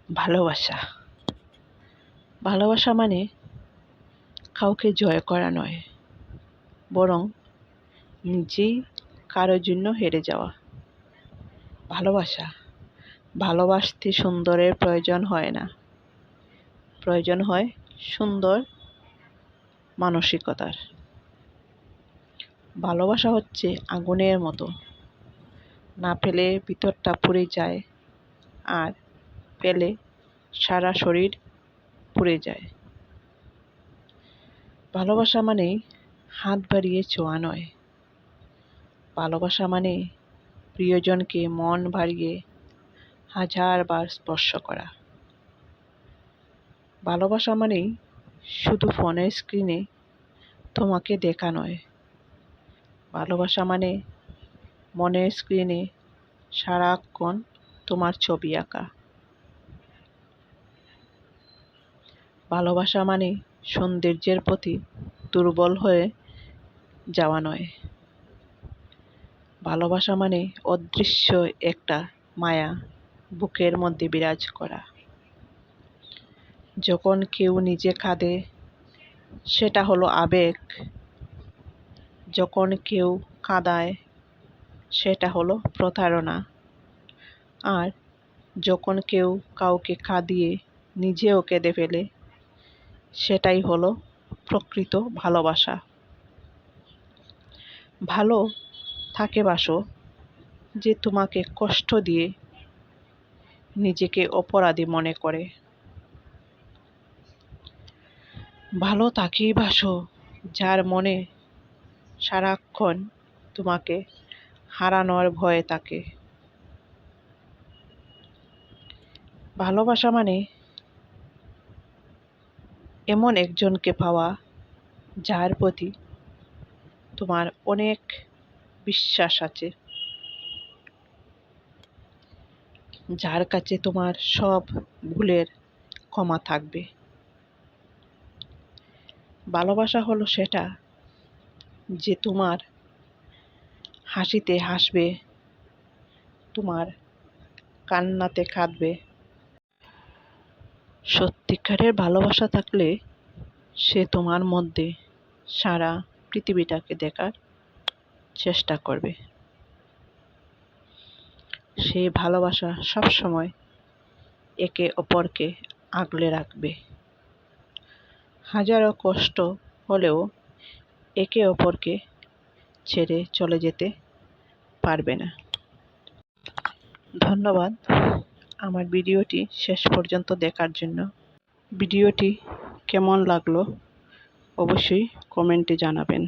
ভালোবাসা। ভালোবাসা মানে কাউকে জয় করা নয়, বরং নিজেই কারোর জন্য হেরে যাওয়া। ভালোবাসা, ভালোবাসতে সুন্দরের প্রয়োজন হয় না, প্রয়োজন হয় সুন্দর মানসিকতার। ভালোবাসা হচ্ছে আগুনের মতো, না পেলে ভিতরটা পুড়ে যায়, আর পেলে সারা শরীর পুড়ে যায়। ভালোবাসা মানে হাত বাড়িয়ে ছোঁয়া নয়, ভালোবাসা মানে প্রিয়জনকে মন বাড়িয়ে হাজারবার স্পর্শ করা। ভালোবাসা মানেই শুধু ফোনের স্ক্রিনে তোমাকে দেখা নয়, ভালোবাসা মানে মনের স্ক্রিনে সারাক্ষণ তোমার ছবি আঁকা। ভালোবাসা মানে সৌন্দর্যের প্রতি দুর্বল হয়ে যাওয়া নয়, ভালোবাসা মানে অদৃশ্য একটা মায়া বুকের মধ্যে বিরাজ করা। যখন কেউ নিজে কাঁদে সেটা হলো আবেগ, যখন কেউ কাঁদায় সেটা হলো প্রতারণা, আর যখন কেউ কাউকে কাঁদিয়ে নিজেও কেঁদে ফেলে সেটাই হলো প্রকৃত ভালোবাসা। ভালো তাকে বাসো যে তোমাকে কষ্ট দিয়ে নিজেকে অপরাধী মনে করে। ভালো তাকেই বাসো যার মনে সারাক্ষণ তোমাকে হারানোর ভয়ে থাকে। ভালোবাসা মানে এমন একজনকে পাওয়া যার প্রতি তোমার অনেক বিশ্বাস আছে, যার কাছে তোমার সব ভুলের ক্ষমা থাকবে। ভালোবাসা হলো সেটা যে তোমার হাসিতে হাসবে, তোমার কান্নাতে কাঁদবে। সত্যিকারের ভালোবাসা থাকলে সে তোমার মধ্যে সারা পৃথিবীটাকে দেখার চেষ্টা করবে। সেই ভালোবাসা সবসময় একে অপরকে আগলে রাখবে, হাজারো কষ্ট হলেও একে অপরকে ছেড়ে চলে যেতে পারবে না। ধন্যবাদ আমার ভিডিওটি শেষ পর্যন্ত দেখার জন্য। ভিডিওটি কেমন লাগলো অবশ্যই কমেন্টে জানাবেন।